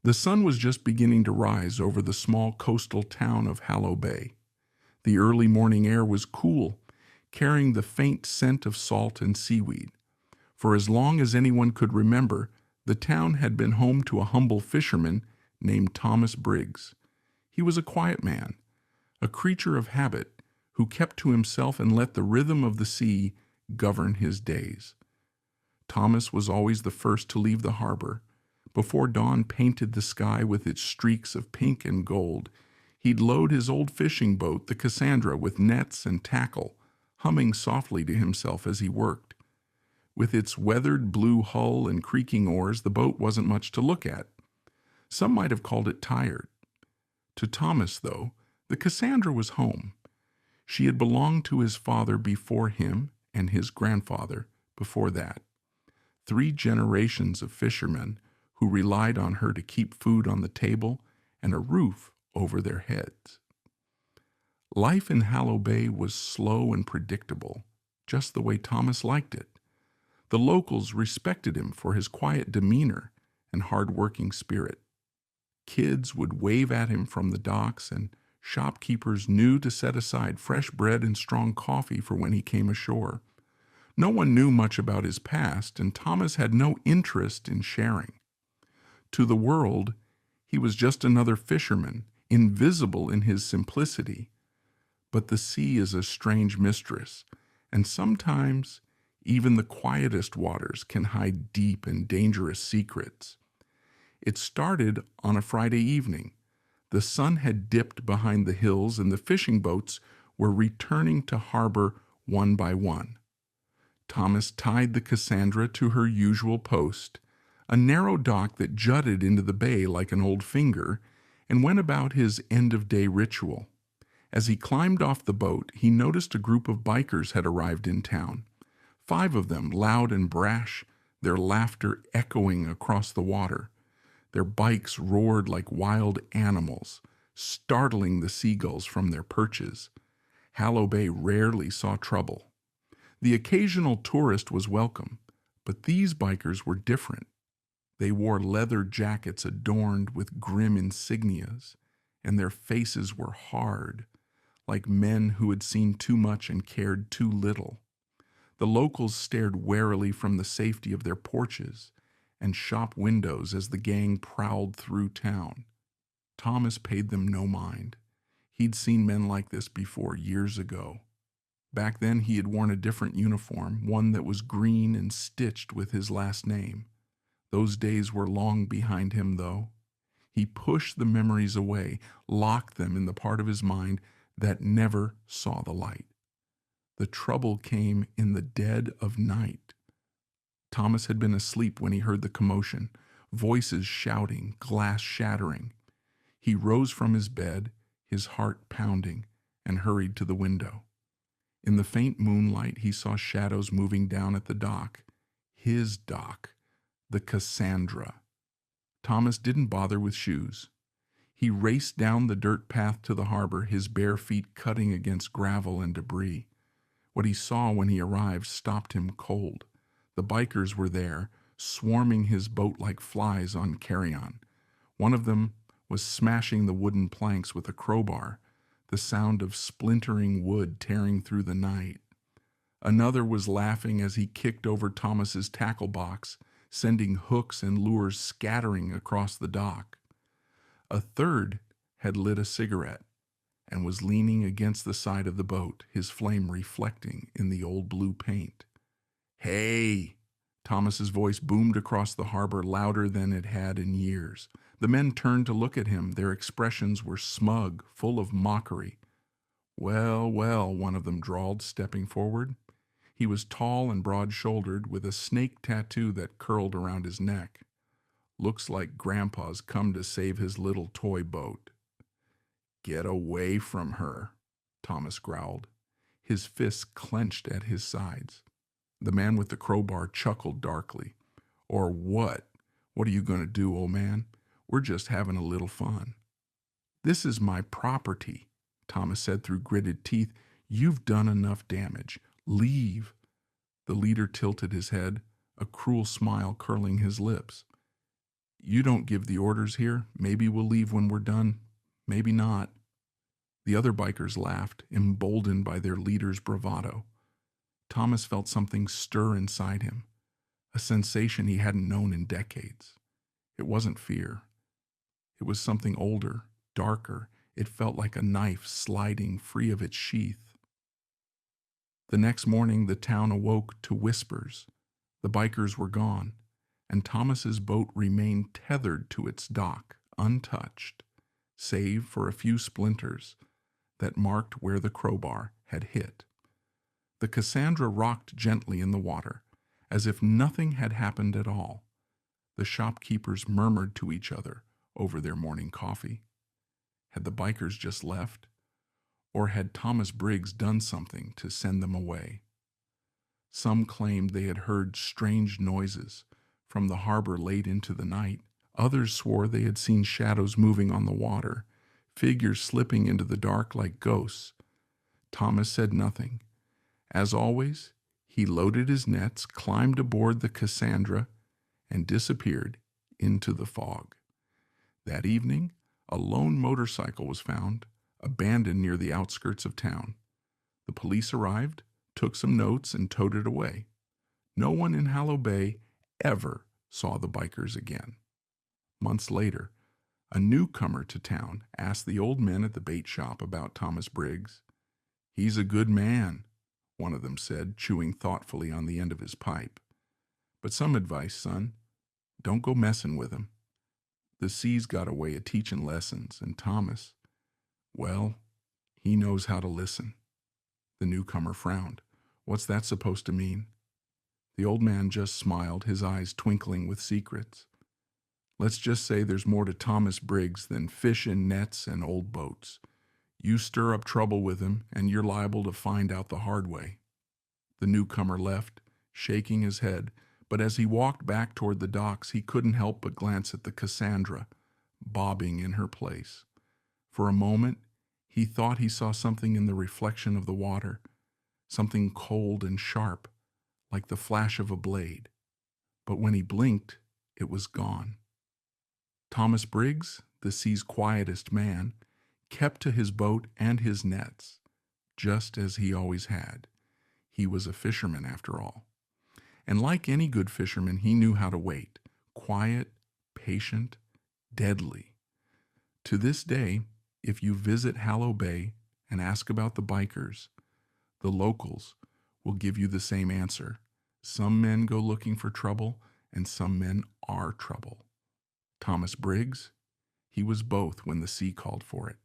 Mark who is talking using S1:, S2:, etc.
S1: The sun was just beginning to rise over the small coastal town of Hallow Bay. The early morning air was cool, carrying the faint scent of salt and seaweed. For as long as anyone could remember, the town had been home to a humble fisherman named Thomas Briggs. He was a quiet man, a creature of habit, who kept to himself and let the rhythm of the sea govern his days. Thomas was always the first to leave the harbor. Before dawn painted the sky with its streaks of pink and gold, he'd load his old fishing boat, the Cassandra, with nets and tackle, humming softly to himself as he worked. With its weathered blue hull and creaking oars, the boat wasn't much to look at. Some might have called it tired. To Thomas, though, the Cassandra was home. She had belonged to his father before him and his grandfather before that. 3 generations of fishermen who relied on her to keep food on the table and a roof over their heads. Life in Hallow Bay was slow and predictable, just the way Thomas liked it. The locals respected him for his quiet demeanor and hard-working spirit. Kids would wave at him from the docks, and shopkeepers knew to set aside fresh bread and strong coffee for when he came ashore. No one knew much about his past, and Thomas had no interest in sharing. To the world, he was just another fisherman, invisible in his simplicity. But the sea is a strange mistress, and sometimes even the quietest waters can hide deep and dangerous secrets. It started on a Friday evening. The sun had dipped behind the hills, and the fishing boats were returning to harbor one by one. Thomas tied the Cassandra to her usual post, a narrow dock that jutted into the bay like an old finger, and went about his end-of-day ritual. As he climbed off the boat, he noticed a group of bikers had arrived in town. 5 of them, loud and brash, their laughter echoing across the water. Their bikes roared like wild animals, startling the seagulls from their perches. Hallow Bay rarely saw trouble. The occasional tourist was welcome, but these bikers were different. They wore leather jackets adorned with grim insignias, and their faces were hard, like men who had seen too much and cared too little. The locals stared warily from the safety of their porches and shop windows as the gang prowled through town. Thomas paid them no mind. He'd seen men like this before years ago. Back then he had worn a different uniform, one that was green and stitched with his last name. Those days were long behind him, though. He pushed the memories away, locked them in the part of his mind that never saw the light. The trouble came in the dead of night. Thomas had been asleep when he heard the commotion, voices shouting, glass shattering. He rose from his bed, his heart pounding, and hurried to the window. In the faint moonlight, he saw shadows moving down at the dock. His dock, the Cassandra. Thomas didn't bother with shoes. He raced down the dirt path to the harbor, his bare feet cutting against gravel and debris. What he saw when he arrived stopped him cold. The bikers were there, swarming his boat like flies on carrion. One of them was smashing the wooden planks with a crowbar, the sound of splintering wood tearing through the night. Another was laughing as he kicked over Thomas's tackle box, sending hooks and lures scattering across the dock. A third had lit a cigarette and was leaning against the side of the boat, his flame reflecting in the old blue paint. "Hey!" Thomas's voice boomed across the harbor louder than it had in years. The men turned to look at him. Their expressions were smug, full of mockery. "Well, well," one of them drawled, stepping forward. He was tall and broad-shouldered, with a snake tattoo that curled around his neck. "Looks like Grandpa's come to save his little toy boat." "Get away from her," Thomas growled. His fists clenched at his sides. The man with the crowbar chuckled darkly. "Or what? What are you going to do, old man? We're just having a little fun." "This is my property," Thomas said through gritted teeth. "You've done enough damage. Leave." The leader tilted his head, a cruel smile curling his lips. You don't give the orders here. Maybe we'll leave when we're done. Maybe not. The other bikers laughed, emboldened by their leader's bravado. Thomas felt something stir inside him, a sensation he hadn't known in decades. It wasn't fear. It was something older, darker. It felt like a knife sliding free of its sheath. The next morning, the town awoke to whispers. The bikers were gone, and Thomas's boat remained tethered to its dock, untouched, save for a few splinters that marked where the crowbar had hit. The Cassandra rocked gently in the water, as if nothing had happened at all. The shopkeepers murmured to each other over their morning coffee. Had the bikers just left? Or had Thomas Briggs done something to send them away? Some claimed they had heard strange noises from the harbor late into the night. Others swore they had seen shadows moving on the water, figures slipping into the dark like ghosts. Thomas said nothing. As always, he loaded his nets, climbed aboard the Cassandra, and disappeared into the fog. That evening, a lone motorcycle was found, abandoned near the outskirts of town. The police arrived, took some notes, and towed it away. No one in Hallow Bay ever saw the bikers again. Months later, a newcomer to town asked the old men at the bait shop about Thomas Briggs. "He's a good man," one of them said, chewing thoughtfully on the end of his pipe. "But some advice, son. Don't go messing with him. The sea's got a way of teaching lessons, and Thomas, well, he knows how to listen." The newcomer frowned. "What's that supposed to mean?" The old man just smiled, his eyes twinkling with secrets. "Let's just say there's more to Thomas Briggs than fish in nets and old boats. You stir up trouble with him, and you're liable to find out the hard way." The newcomer left, shaking his head, but as he walked back toward the docks, he couldn't help but glance at the Cassandra, bobbing in her place. For a moment, he thought he saw something in the reflection of the water, something cold and sharp, like the flash of a blade. But when he blinked, it was gone. Thomas Briggs, the sea's quietest man, kept to his boat and his nets, just as he always had. He was a fisherman, after all. And like any good fisherman, he knew how to wait, quiet, patient, deadly. To this day, if you visit Hallow Bay and ask about the bikers, the locals will give you the same answer. Some men go looking for trouble, and some men are trouble. Thomas Briggs, he was both when the sea called for it.